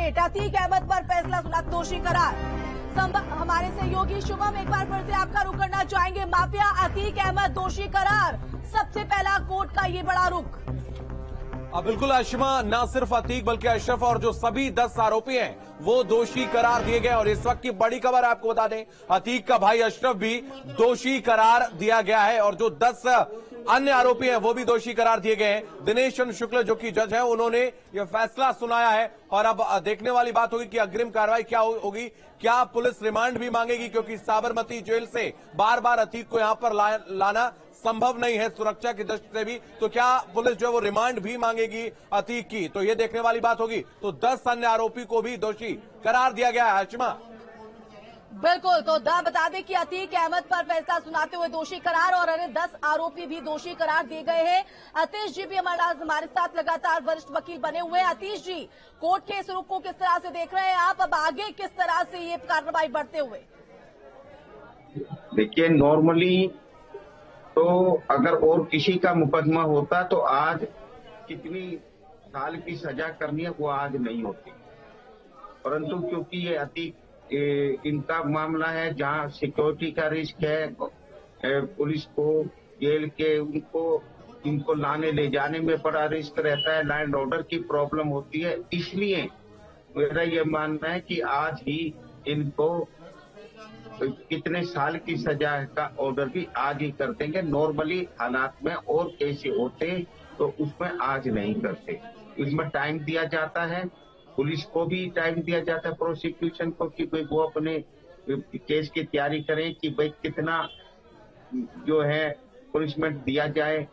Update. Atiq Ahmad पर फैसला सुना, दोषी करार। हमारे सहयोगी शुभम एक बार फिर से आपका रुख करना चाहेंगे। माफिया अतीक अहमद दोषी करार, सबसे पहला कोर्ट का ये बड़ा रुख। बिल्कुल आशिमा, न सिर्फ अतीक बल्कि अशरफ और जो सभी 10 आरोपी हैं वो दोषी करार दिए गए। और इस वक्त की बड़ी खबर आपको बता दें, अतीक का भाई अशरफ भी दोषी करार दिया गया है और जो 10 अन्य आरोपी हैं वो भी दोषी करार दिए गए हैं। दिनेश चंद्र शुक्ल जो कि जज हैं, उन्होंने यह फैसला सुनाया है और अब देखने वाली बात होगी कि अग्रिम कार्रवाई क्या होगी। क्या पुलिस रिमांड भी मांगेगी, क्योंकि साबरमती जेल से बार बार अतीक को यहां पर लाना संभव नहीं है सुरक्षा की दृष्टि से भी। तो क्या पुलिस जो है वो रिमांड भी मांगेगी अतीक की, तो ये देखने वाली बात होगी। तो 10 अन्य आरोपी को भी दोषी करार दिया गया है। हाशिमा बिल्कुल, तो बता दें कि अतीक अहमद पर फैसला सुनाते हुए दोषी करार और अन्य 10 आरोपी भी दोषी करार दिए गए हैं। अतीश जी भी हमारे साथ लगातार वरिष्ठ वकील बने हुए हैं। अतीश जी, कोर्ट के इस रुख को किस तरह से देख रहे हैं आप? अब आगे किस तरह से ये कार्रवाई बढ़ते हुए? देखिए, नॉर्मली तो अगर और किसी का मुकदमा होता तो आज कितनी साल की सजा करनी है वो आज नहीं होती, परंतु क्योंकि ये अतीक इनका मामला है जहां सिक्योरिटी का रिस्क है, पुलिस को जेल के इनको लाने ले जाने में बड़ा रिस्क रहता है, लैंड ऑर्डर की प्रॉब्लम होती है, इसलिए मेरा ये मानना है कि आज ही इनको कितने साल की सजा का ऑर्डर भी आज ही कर देंगे। नॉर्मली हालात में और कैसे होते तो उसमें आज नहीं करते। इसमें टाइम दिया जाता है, पुलिस को भी टाइम दिया जाता है, प्रोसिक्यूशन को, कि भाई वो अपने केस की तैयारी करें कि भाई कितना जो है पनिशमेंट दिया जाए,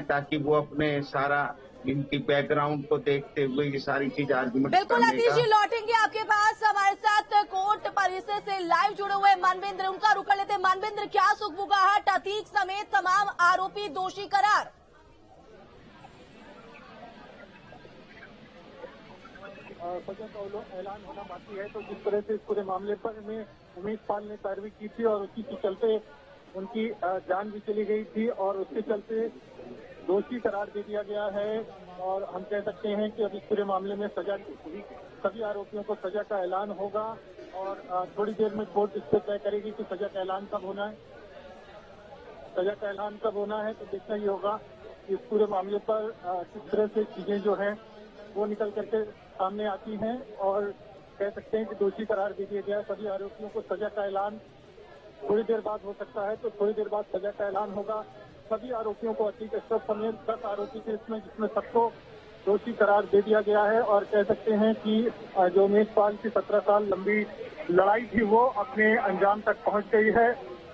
ताकि वो अपने सारा इनकी बैकग्राउंड को देखते हुए ये सारी चीज आर्गुमेंट। बिल्कुल अतीश जी, लौटेंगे आपके पास। हमारे साथ कोर्ट परिसर से लाइव जुड़े हुए मनविंद्र, उनका रुख कर लेते हैं। मनविंद्र, क्या सुगबुगाहट, अतीक समेत तमाम आरोपी दोषी करार? सजा का ऐलान होना बाकी है। तो जिस तरह से इस पूरे मामले पर में उमेश पाल ने पैरवी की थी और उसी के चलते उनकी जान भी चली गई थी और उसके चलते दोषी करार दे दिया गया है। और हम कह सकते हैं कि अब इस पूरे मामले में सजा सभी आरोपियों को सजा का ऐलान होगा और थोड़ी देर में कोर्ट इस पर तय करेगी कि सजा का ऐलान कब होना है। सजा का ऐलान कब होना है तो देखना ही होगा कि इस पूरे मामले पर किस तरह से चीजें जो हैं वो निकल करके सामने आती हैं। और कह सकते हैं कि दोषी करार दे दिया गया। सभी आरोपियों को सजा का ऐलान थोड़ी देर बाद हो सकता है, तो थोड़ी देर बाद सजा का ऐलान होगा। सभी आरोपियों को अतीक अशरफ समेत 10 आरोपी थे इसमें, जिसमें सबको दोषी करार दे दिया गया है। और कह सकते हैं कि जो उमेश पाल की 17 साल लंबी लड़ाई थी वो अपने अंजाम तक पहुंच गई है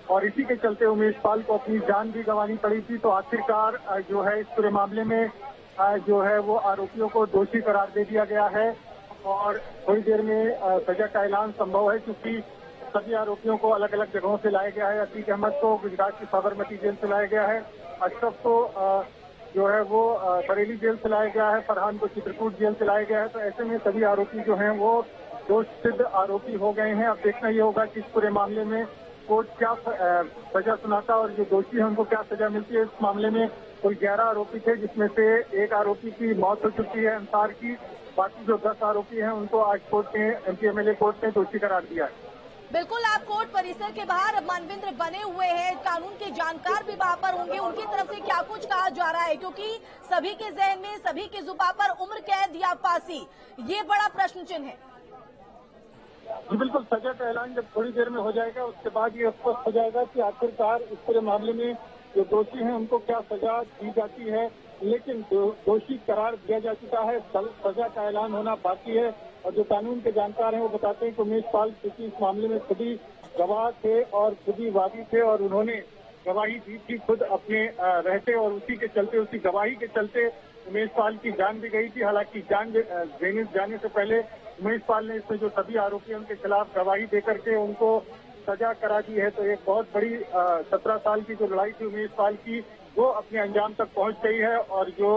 और इसी के चलते उमेश पाल को अपनी जान भी गंवानी पड़ी थी। तो आखिरकार जो है इस पूरे मामले में जो है वो आरोपियों को दोषी करार दे दिया गया है और थोड़ी देर में सजा का ऐलान संभव है, क्योंकि सभी आरोपियों को अलग अलग जगहों से लाया गया है। अतीक अहमद को गुजरात की साबरमती जेल से लाया गया है, अशरफ को जो है वो बरेली जेल से लाया गया है, फरहान को चित्रकूट जेल से लाया गया है। तो ऐसे में सभी आरोपी जो हैं वो दोष सिद्ध आरोपी हो गए हैं। अब देखना ये होगा कि इस पूरे मामले में कोर्ट क्या सजा सुनाता और जो दोषी है उनको क्या सजा मिलती है। इस मामले में कुल 11 आरोपी थे, जिसमें से एक आरोपी की मौत हो चुकी है अंसार की। बाकी जो 10 आरोपी हैं उनको आज कोर्ट ने एमपीएमएलए कोर्ट ने दोषी करार दिया है। बिल्कुल, आप कोर्ट परिसर के बाहर मनविंद्र बने हुए हैं, कानून के जानकार भी वहां पर होंगे, उनकी तरफ से क्या कुछ कहा जा रहा है? क्योंकि सभी के जहन में, सभी की जुबान पर उम्र कैद या फांसी, ये बड़ा प्रश्न चिन्ह है। जी बिल्कुल, सजा का ऐलान जब थोड़ी देर में हो जाएगा उसके बाद ये स्पष्ट हो जाएगा कि आखिरकार इस पूरे मामले में जो दोषी हैं उनको क्या सजा दी जाती है। लेकिन दोषी करार दिया जा चुका है, सजा का ऐलान होना बाकी है। और जो कानून के जानकार हैं वो बताते हैं कि उमेश पाल क्योंकि इस मामले में खुद ही गवाह थे और खुद ही वादी थे और उन्होंने गवाही दी थी खुद अपने रहते, और उसी के चलते, उसी गवाही के चलते उमेश पाल की जान भी गई थी। हालांकि जान देने जाने से पहले उमेश पाल ने इसमें जो सभी आरोपी हैं उनके खिलाफ गवाही देकर के उनको सजा करा दी है। तो एक बहुत बड़ी 17 साल की जो लड़ाई थी उमेश पाल की, वो अपने अंजाम तक पहुंच गई है। और जो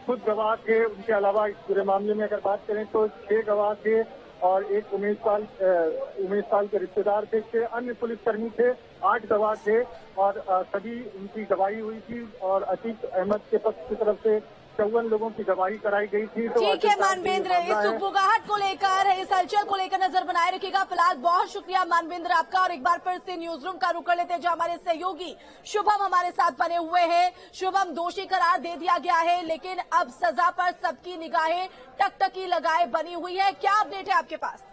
खुद गवाह थे उनके अलावा इस पूरे मामले में अगर बात करें तो 6 गवाह थे और एक उमेश पाल के रिश्तेदार थे, 6 अन्य पुलिसकर्मी थे, 8 गवाह थे और सभी उनकी गवाही हुई थी। और अतीक अहमद के पक्ष की तरफ से 54 लोगों की गवाही कराई गई थी। तो ठीक है मनविंद्र, इस सुगबुगाहट को लेकर हलचल को लेकर नजर बनाए रखिएगा। फिलहाल बहुत शुक्रिया मानवेंद्र आपका, और एक बार फिर से न्यूज रूम का रुख कर लेते हैं जहां हमारे सहयोगी शुभम हमारे साथ बने हुए हैं। शुभम, दोषी करार दे दिया गया है, लेकिन अब सजा पर सबकी निगाहें टकटकी लगाए बनी हुई है। क्या अपडेट है आपके पास?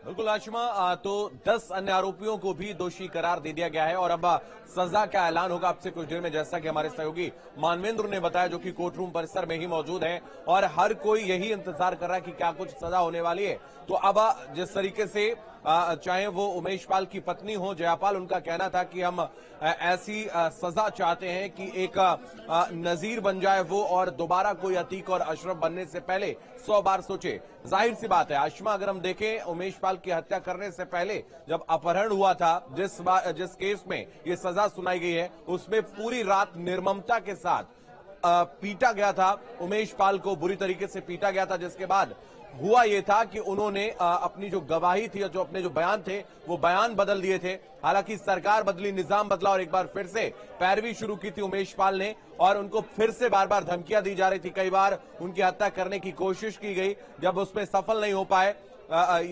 बिल्कुल आशिमा, तो 10 अन्य आरोपियों को भी दोषी करार दे दिया गया है और अब सजा का ऐलान होगा आपसे कुछ देर में, जैसा कि हमारे सहयोगी मानवेंद्र ने बताया, जो कि कोर्ट रूम परिसर में ही मौजूद है और हर कोई यही इंतजार कर रहा है कि क्या कुछ सजा होने वाली है। तो अब जिस तरीके से चाहे वो उमेश पाल की पत्नी हो जयापाल, उनका कहना था कि हम ऐसी सजा चाहते हैं कि एक नजीर बन जाए वो और दोबारा कोई अतीक और अशरफ बनने से पहले 100 बार सोचे। जाहिर सी बात है आशिमा, अगर हम देखें उमेश पाल की हत्या करने से पहले जब अपहरण हुआ था, जिस केस में ये सजा सुनाई गई है, उसमें पूरी रात निर्ममता के साथ पीटा गया था उमेश पाल को, बुरी तरीके से पीटा गया था। जिसके बाद हुआ ये था कि उन्होंने अपनी जो गवाही थी, जो अपने जो बयान थे, वो बयान बदल दिए थे। हालांकि सरकार बदली, निजाम बदला और एक बार फिर से पैरवी शुरू की थी उमेश पाल ने और उनको फिर से बार बार धमकियां दी जा रही थी। कई बार उनकी हत्या करने की कोशिश की गई, जब उसमें सफल नहीं हो पाए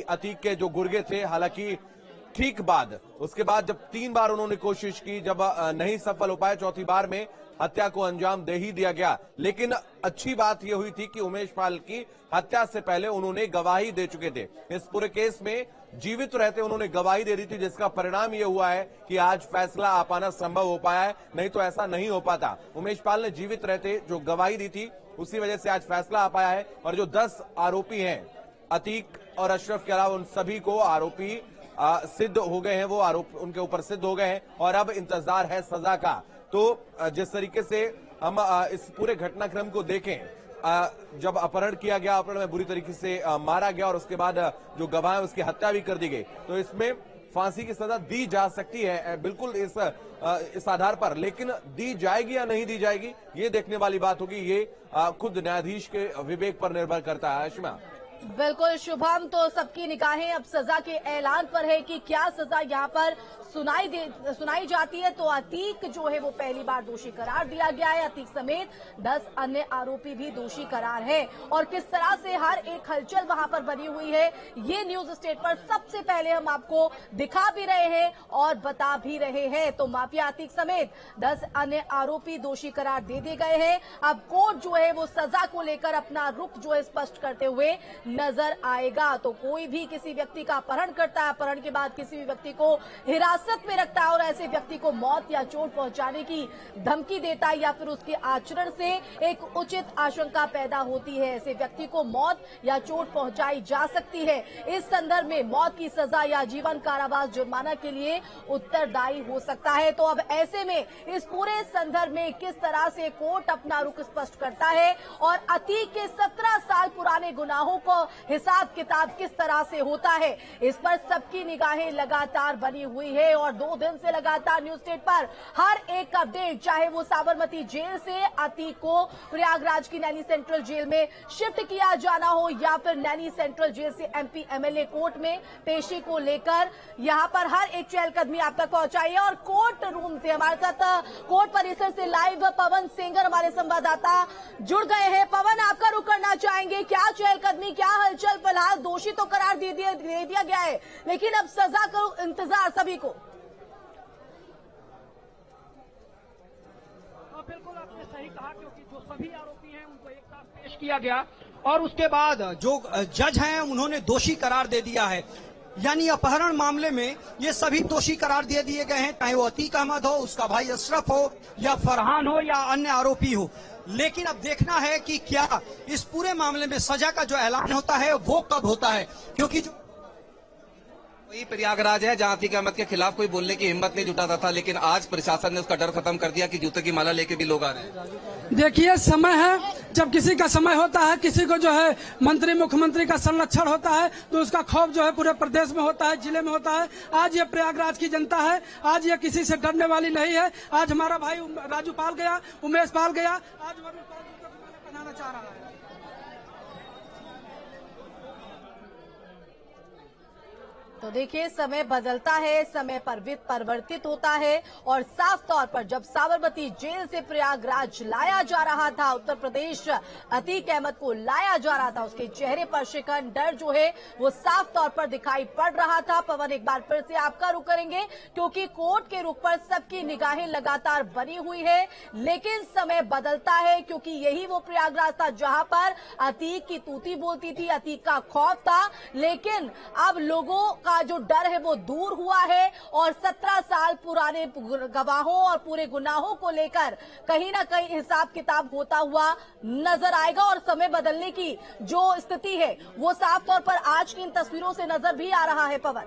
अतीक के जो गुर्गे थे। हालांकि ठीक बाद, उसके बाद जब 3 बार उन्होंने कोशिश की, जब नहीं सफल हो पाए, चौथी बार में हत्या को अंजाम दे ही दिया गया। लेकिन अच्छी बात यह हुई थी कि उमेश पाल की हत्या से पहले उन्होंने गवाही दे चुके थे। इस पूरे केस में जीवित रहते उन्होंने गवाही दे दी थी, जिसका परिणाम यह हुआ है कि आज फैसला आ पाना संभव हो पाया है, नहीं तो ऐसा नहीं हो पाता। उमेश पाल ने जीवित रहते जो गवाही दी थी, उसी वजह से आज फैसला आ पाया है और जो 10 आरोपी हैं, अतीक और अशरफ के अलावा, उन सभी को आरोपी सिद्ध हो गए हैं, वो आरोप उनके ऊपर सिद्ध हो गए हैं और अब इंतजार है सजा का। तो जिस तरीके से हम इस पूरे घटनाक्रम को देखें, जब अपहरण किया गया, अपहरण में बुरी तरीके से मारा गया और उसके बाद जो गवाह है उसकी हत्या भी कर दी गई, तो इसमें फांसी की सजा दी जा सकती है बिल्कुल इस आधार पर। लेकिन दी जाएगी या नहीं दी जाएगी, ये देखने वाली बात होगी। ये खुद न्यायाधीश के विवेक पर निर्भर करता है। आशिमा, बिल्कुल शुभम, तो सबकी निगाहें अब सजा के ऐलान पर है कि क्या सजा यहां पर सुनाई जाती है। तो अतीक जो है वो पहली बार दोषी करार दिया गया है, अतीक समेत 10 अन्य आरोपी भी दोषी करार है और किस तरह से हर एक हलचल वहां पर बनी हुई है, ये न्यूज स्टेट पर सबसे पहले हम आपको दिखा भी रहे हैं और बता भी रहे हैं। तो माफिया अतीक समेत 10 अन्य आरोपी दोषी करार दे दिए गए हैं। अब कोर्ट जो है वो सजा को लेकर अपना रुख जो है स्पष्ट करते हुए नजर आएगा। तो कोई भी किसी व्यक्ति का अपहरण करता है, अपहरण के बाद किसी भी व्यक्ति को हिरासत में रखता है और ऐसे व्यक्ति को मौत या चोट पहुंचाने की धमकी देता है या फिर उसके आचरण से एक उचित आशंका पैदा होती है, ऐसे व्यक्ति को मौत या चोट पहुंचाई जा सकती है। इस संदर्भ में मौत की सजा या जीवन कारावास जुर्माना के लिए उत्तरदायी हो सकता है। तो अब ऐसे में इस पूरे संदर्भ में किस तरह से कोर्ट अपना रुख स्पष्ट करता है और अतीक के 17 साल पुराने गुनाहों को हिसाब किताब किस तरह से होता है, इस पर सबकी निगाहें लगातार बनी हुई है। और 2 दिन से लगातार न्यूज स्टेट पर हर एक अपडेट, चाहे वो साबरमती जेल से अतीक को प्रयागराज की नैनी सेंट्रल जेल में शिफ्ट किया जाना हो या फिर नैनी सेंट्रल जेल से MP MLA कोर्ट में पेशी को लेकर यहां पर हर एक चहलकदमी आप तक पहुंचाई है। और कोर्ट रूम से हमारे साथ कोर्ट परिसर से लाइव पवन सेंगर हमारे संवाददाता जुड़ गए हैं। पवन, आपका रुख करना चाहेंगे, क्या चहलकदमी, क्या हलचल? फिलहाल दोषी तो करार दे दिया गया है, लेकिन अब सजा का इंतजार सभी को। बिल्कुल आपने सही कहा, क्योंकि जो सभी आरोपी हैं उनको एक साथ पेश किया गया और उसके बाद जो जज हैं उन्होंने दोषी करार दे दिया है। यानी अपहरण मामले में ये सभी दोषी करार दे दिए गए हैं, चाहे वो अतीक अहमद हो, उसका भाई अशरफ हो या फरहान हो या अन्य आरोपी हो। लेकिन अब देखना है कि क्या इस पूरे मामले में सजा का जो ऐलान होता है वो कब होता है, क्योंकि जो वही प्रयागराज है जहां अतीक अहमद के खिलाफ कोई बोलने की हिम्मत नहीं जुटाता था, लेकिन आज प्रशासन ने उसका डर खत्म कर दिया कि जूते की माला लेके भी लोग आ रहे हैं। देखिए, समय है, जब किसी का समय होता है, किसी को जो है मंत्री मुख्यमंत्री का संरक्षण होता है तो उसका खौफ जो है पूरे प्रदेश में होता है, जिले में होता है। आज ये प्रयागराज की जनता है, आज ये किसी से डरने वाली नहीं है। आज हमारा भाई राजू पाल गया, उमेश पाल गया, आज वरुण पाल को पहनाना चाह रहा है। तो देखिए, समय बदलता है, समय परिवर्तित होता है और साफ तौर पर जब साबरमती जेल से प्रयागराज लाया जा रहा था, उत्तर प्रदेश अतीक अहमद को लाया जा रहा था, उसके चेहरे पर शिकन डर जो है वो साफ तौर पर दिखाई पड़ रहा था। पवन, एक बार फिर से आपका रुख करेंगे क्योंकि कोर्ट के रुख पर सबकी निगाहें लगातार बनी हुई है, लेकिन समय बदलता है क्योंकि यही वो प्रयागराज था जहां पर अतीक की तूती बोलती थी, अतीक का खौफ था, लेकिन अब लोगों का जो डर है वो दूर हुआ है और 17 साल पुराने गवाहों और पूरे गुनाहों को लेकर कहीं ना कहीं हिसाब किताब होता हुआ नजर आएगा और समय बदलने की जो स्थिति है वो साफ तौर पर आज की इन तस्वीरों से नजर भी आ रहा है। पवन,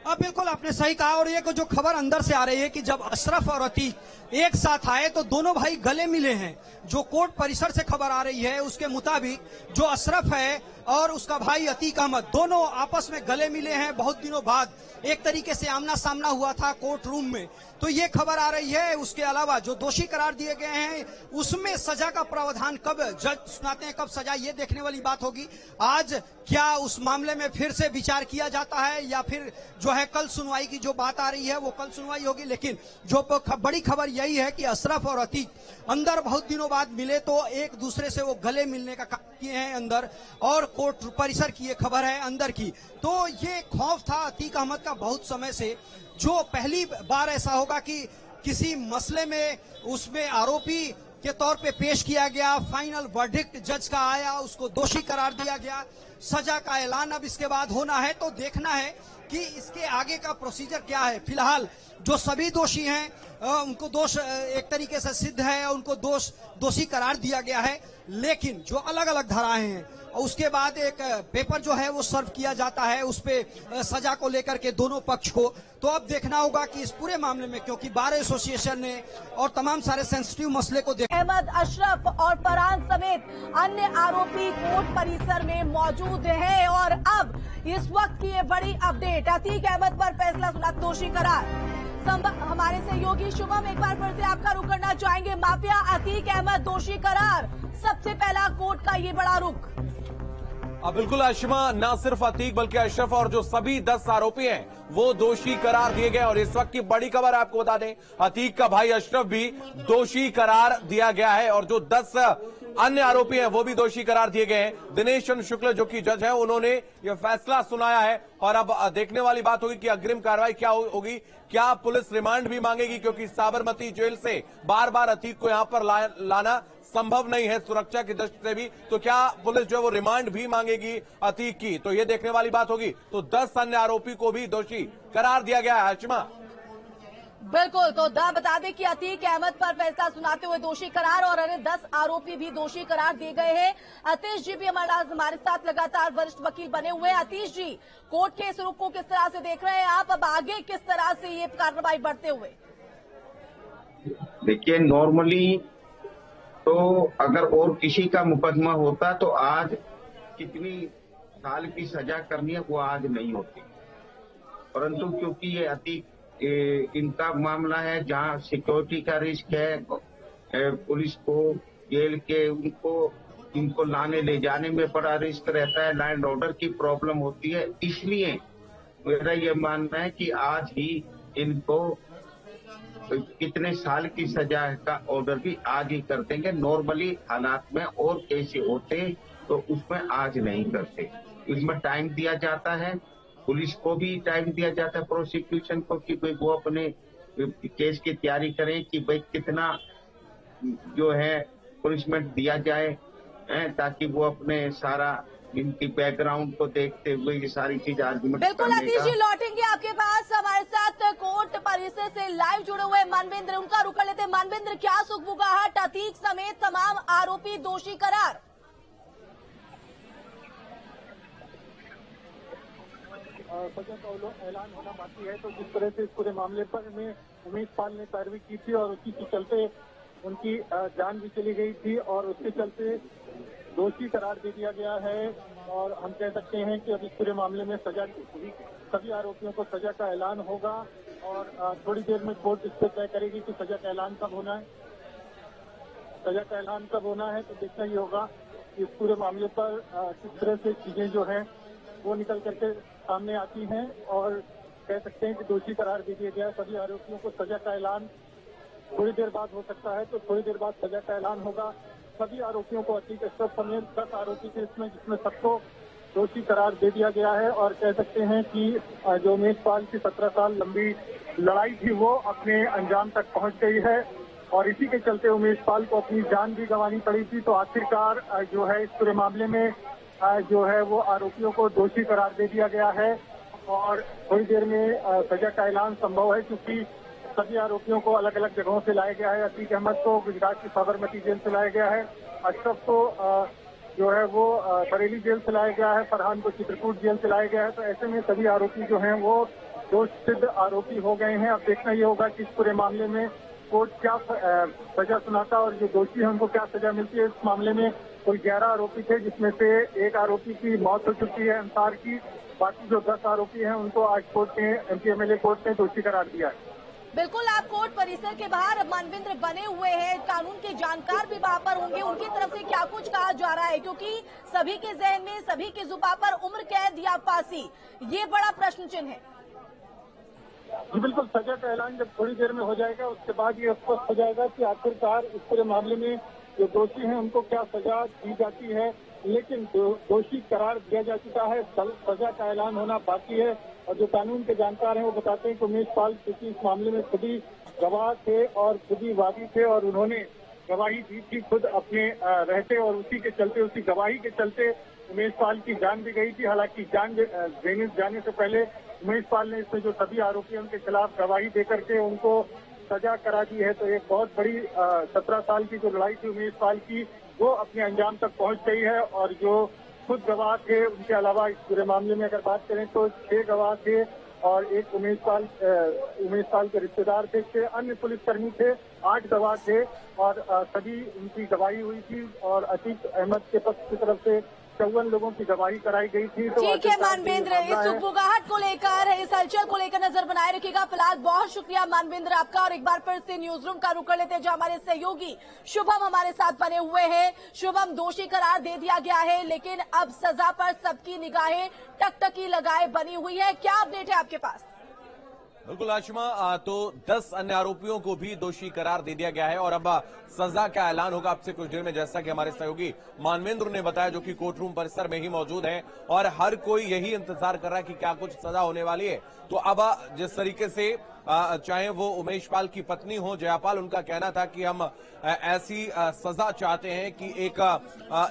अब बिल्कुल आपने सही कहा और ये जो खबर अंदर से आ रही है कि जब अशरफ और अतीक एक साथ आए तो दोनों भाई गले मिले हैं। जो कोर्ट परिसर से खबर आ रही है उसके मुताबिक जो अशरफ है और उसका भाई अतीक अहमद दोनों आपस में गले मिले हैं। बहुत दिनों बाद एक तरीके से आमना सामना हुआ था कोर्ट रूम में, तो ये खबर आ रही है। उसके अलावा जो दोषी करार दिए गए हैं उसमें सजा का प्रावधान कब जज सुनाते हैं, कब सजा, ये देखने वाली बात होगी। आज क्या उस मामले में फिर से विचार किया जाता है या फिर जो है कल सुनवाई की जो बात आ रही है वो कल सुनवाई होगी। लेकिन जो बड़ी खबर यही है कि अशरफ और अतीक अंदर बहुत दिनों बाद मिले तो एक दूसरे से वो गले मिलने का काम किए हैं अंदर, और कोर्ट परिसर की ये खबर है अंदर की। तो ये खौफ था अतीक अहमद का बहुत समय से, जो पहली बार ऐसा होगा कि किसी मसले में उसमें आरोपी के तौर पे पेश किया गया, फाइनल वर्डिक्ट जज का आया, उसको दोषी करार दिया गया, सजा का ऐलान अब इसके बाद होना है। तो देखना है कि इसके आगे का प्रोसीजर क्या है। फिलहाल जो सभी दोषी हैं उनको दोष एक तरीके से सिद्ध है, उनको दोषी करार दिया गया है, लेकिन जो अलग अलग धाराएं हैं उसके बाद एक पेपर जो है वो सर्व किया जाता है उस पे सजा को लेकर के दोनों पक्ष को। तो अब देखना होगा कि इस पूरे मामले में, क्योंकि बार एसोसिएशन ने और तमाम सारे सेंसिटिव मसले को अहमद, अशरफ और फरहान समेत अन्य आरोपी कोर्ट परिसर में मौजूद हैं और अब इस वक्त की ये बड़ी अपडेट, अतीक अहमद पर फैसला सुना, दोषी करार। हमारे सहयोगी शुभम एक बार फिर से आपका रुख करना चाहेंगे। माफिया अतीक अहमद दोषी करार, सबसे पहला कोर्ट का ये बड़ा रुख। बिल्कुल आशिमा, ना सिर्फ अतीक बल्कि अशरफ और जो सभी 10 आरोपी हैं वो दोषी करार दिए गए और इस वक्त की बड़ी खबर आपको बता दें, अतीक का भाई अशरफ भी दोषी करार दिया गया है और जो 10 अन्य आरोपी हैं वो भी दोषी करार दिए गए हैं। दिनेश चंद्र शुक्ल जो कि जज हैं उन्होंने यह फैसला सुनाया है और अब देखने वाली बात होगी कि अग्रिम कार्रवाई क्या होगी। क्या पुलिस रिमांड भी मांगेगी, क्योंकि साबरमती जेल से बार बार अतीक को यहां पर लाना संभव नहीं है सुरक्षा की दृष्टि से भी, तो क्या पुलिस जो है वो रिमांड भी मांगेगी अतीक की, तो ये देखने वाली बात होगी। तो 10 अन्य आरोपी को भी दोषी करार दिया गया है। हाशिमा, बिल्कुल, तो बता दें कि अतीक अहमद पर फैसला सुनाते हुए दोषी करार और अन्य 10 आरोपी भी दोषी करार दिए गए हैं। अतीश जी भी हमारे साथ लगातार वरिष्ठ वकील बने हुए हैं। अतीश जी, कोर्ट के इस रुख को किस तरह से देख रहे हैं आप, अब आगे किस तरह से ये कार्रवाई बढ़ते हुए? देखिए, नॉर्मली तो अगर और किसी का मुकदमा होता तो आज कितनी साल की सजा करनी है वो आज नहीं होती, परंतु क्योंकि ये अतीक इनका मामला है जहां सिक्योरिटी का रिस्क है, पुलिस को जेल के इनको लाने ले जाने में बड़ा रिस्क रहता है, लैंड ऑर्डर की प्रॉब्लम होती है, इसलिए मेरा ये मानना है कि आज ही इनको कितने साल की सजा का ऑर्डर भी आज ही कर देंगे। नॉर्मली हालात में और कैसे होते तो उसमें आज नहीं करते, इसमें टाइम दिया जाता है, पुलिस को भी टाइम दिया जाता है, प्रोसिक्यूशन को, कि भाई वो अपने केस की तैयारी करें कि भाई कितना जो है पनिशमेंट दिया जाए, ताकि वो अपने सारा इनकी बैकग्राउंड को देखते हुए ये सारी चीज आर्गुमेंट। बिल्कुल अतीश जी, लौटेंगे आपके पास। हमारे साथ कोर्ट परिसर से लाइव जुड़े हुए मनविंद्र, उनका रुख कर लेते हैं। मनविंद्र, क्या सुगबुगाहट, अतीक समेत तमाम आरोपी दोषी करार? सजा का ऐलान होना बाकी है, तो जिस तरह से इस पूरे मामले पर में उमेश पाल ने पैरवी की थी और उसी के चलते उनकी जान भी चली गई थी और उसके चलते दोषी करार दे दिया गया है और हम कह सकते हैं कि अब इस पूरे मामले में सजा सभी आरोपियों को सजा का ऐलान होगा और थोड़ी देर में कोर्ट इस पर तय करेगी कि सजा का ऐलान कब होना है। सजा का ऐलान कब होना है तो देखना ही होगा इस पूरे मामले पर किस तरह से चीजें जो हैं वो निकल करके सामने आती हैं और कह सकते हैं कि दोषी करार दे दिया गया है। सभी आरोपियों को सजा का ऐलान थोड़ी देर बाद हो सकता है, तो थोड़ी देर बाद सजा का ऐलान होगा। सभी आरोपियों को अतीक अशरफ समेत 10 आरोपी थे इसमें, जिसमें सबको दोषी करार दे दिया गया है। और कह सकते हैं कि जो उमेश पाल की 17 साल लंबी लड़ाई थी वो अपने अंजाम तक पहुंच गई है और इसी के चलते उमेश पाल को अपनी जान भी गंवानी पड़ी थी। तो आखिरकार जो है इस पूरे मामले में जो है वो आरोपियों को दोषी करार दे दिया गया है और थोड़ी देर में सजा का ऐलान संभव है, क्योंकि सभी आरोपियों को अलग अलग जगहों से लाया गया है। अतीक अहमद को गुजरात की साबरमती जेल से लाया गया है, अशरफ को जो है वो बरेली जेल से लाया गया है, फरहान को चित्रकूट जेल से लाया गया है। तो ऐसे में सभी आरोपी जो हैं वो दोष सिद्ध आरोपी हो गए हैं। अब देखना ये होगा कि इस पूरे मामले में कोर्ट क्या सजा सुनाता और जो दोषी है उनको क्या सजा मिलती है। इस मामले में कुल 11 आरोपी थे, जिसमें से एक आरोपी की मौत हो चुकी है अंसार की। बाकी जो 10 आरोपी हैं उनको आज कोर्ट ने एमपी एमएलए कोर्ट ने दोषी करार दिया है। बिल्कुल, आप कोर्ट परिसर के बाहर मानवेंद्र बने हुए हैं, कानून के जानकार भी वहां पर होंगे, उनकी तरफ से क्या कुछ कहा जा रहा है? क्योंकि सभी के जहन में, सभी की जुबान पर उम्र कैद या फांसी, ये बड़ा प्रश्न चिन्ह है। जी बिल्कुल, सजा का ऐलान जब थोड़ी देर में हो जाएगा उसके बाद ये स्पष्ट हो जाएगा कि आखिरकार इस पूरे मामले में जो दोषी हैं उनको क्या सजा दी जाती है। लेकिन दोषी करार दिया जा चुका है, सजा का ऐलान होना बाकी है। और जो कानून के जानकार हैं वो बताते हैं कि उमेश पाल क्योंकि इस मामले में खुद ही गवाह थे और खुद ही वादी थे और उन्होंने गवाही दी थी खुद अपने रहते, और उसी के चलते, उसी गवाही के चलते उमेश पाल की जान भी गई थी। हालांकि जान देने जाने से पहले उमेश पाल ने इसमें जो सभी आरोपी हैं उनके खिलाफ गवाही देकर के उनको सजा करा दी है। तो एक बहुत बड़ी 17 साल की जो लड़ाई थी उमेश पाल की, वो अपने अंजाम तक पहुंच गई है। और जो खुद गवाह थे उनके अलावा इस पूरे मामले में अगर बात करें तो 6 गवाह थे और एक उमेश पाल के रिश्तेदार थे, 6 अन्य पुलिसकर्मी थे, 8 गवाह थे और सभी उनकी गवाही हुई थी। और अतीक अहमद के पक्ष की तरफ से 54 लोगों की गवाही कराई गई थी। तो ठीक है मानवेंद्र, इस उपबुगाहट को लेकर, इस हलचल को लेकर नजर बनाए रखिएगा। फिलहाल बहुत शुक्रिया मानवेंद्र आपका। और एक बार फिर से न्यूज रूम का रुख कर लेते हैं जहां हमारे सहयोगी शुभम हमारे साथ बने हुए हैं। शुभम, दोषी करार दे दिया गया है, लेकिन अब सजा पर सबकी निगाहें टकटकी लगाए बनी हुई है। क्या अपडेट है आपके पास? बिल्कुल आशिमा, तो 10 अन्य आरोपियों को भी दोषी करार दे दिया गया है और अब सजा का ऐलान होगा आपसे कुछ देर में, जैसा कि हमारे सहयोगी मानवेंद्र ने बताया, जो कि कोर्ट रूम परिसर में ही मौजूद है और हर कोई यही इंतजार कर रहा है कि क्या कुछ सजा होने वाली है। तो अब जिस तरीके से चाहे वो उमेश पाल की पत्नी हो जयापाल, उनका कहना था कि हम ऐसी सजा चाहते हैं कि एक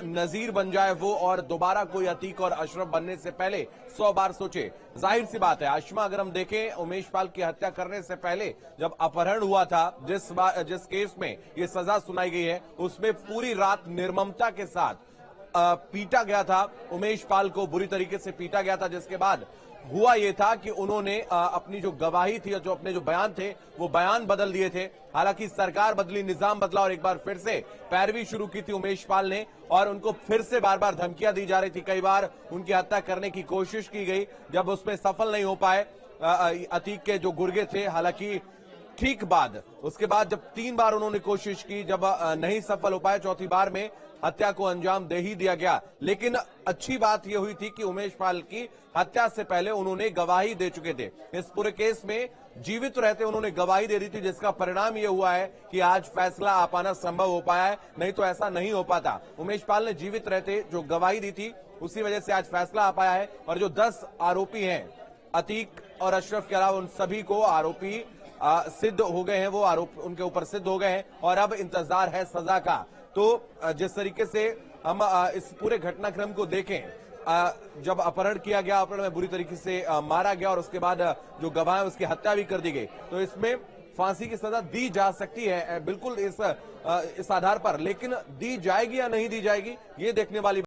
नजीर बन जाए वो और दोबारा कोई अतीक और अशरफ बनने से पहले 100 बार सोचे। जाहिर सी बात है आशिमा, अगर हम देखें उमेश पाल की हत्या करने से पहले जब अपहरण हुआ था, जिस केस में ये सजा सुनाई गई है, उसमें पूरी रात निर्ममता के साथ पीटा गया था उमेश पाल को, बुरी तरीके से पीटा गया था। जिसके बाद हुआ ये था कि उन्होंने अपनी जो गवाही थी और जो अपने जो बयान थे वो बयान बदल दिए थे। हालांकि सरकार बदली, निजाम बदला और एक बार फिर से पैरवी शुरू की थी उमेश पाल ने और उनको फिर से बार बार धमकियां दी जा रही थी। कई बार उनकी हत्या करने की कोशिश की गई, जब उसमें सफल नहीं हो पाए अतीक के जो गुर्गे थे। हालांकि ठीक बाद, उसके बाद जब 3 बार उन्होंने कोशिश की, जब नहीं सफल हो पाए, चौथी बार में हत्या को अंजाम दे ही दिया गया। लेकिन अच्छी बात यह हुई थी कि उमेश पाल की हत्या से पहले उन्होंने गवाही दे चुके थे। इस पूरे केस में जीवित रहते उन्होंने गवाही दे दी थी, जिसका परिणाम यह हुआ है कि आज फैसला आ पाना संभव हो पाया है, नहीं तो ऐसा नहीं हो पाता। उमेश पाल ने जीवित रहते जो गवाही दी थी, उसी वजह से आज फैसला आ पाया है। और जो 10 आरोपी हैं, अतीक और अशरफ के अलावा, उन सभी को आरोपी सिद्ध हो गए हैं, वो आरोप उनके ऊपर सिद्ध हो गए हैं और अब इंतजार है सजा का। तो जिस तरीके से हम इस पूरे घटनाक्रम को देखें, जब अपहरण किया गया, अपहरण में बुरी तरीके से मारा गया और उसके बाद जो गवाह है उसकी हत्या भी कर दी गई, तो इसमें फांसी की सजा दी जा सकती है बिल्कुल इस आधार पर। लेकिन दी जाएगी या नहीं दी जाएगी, ये देखने वाली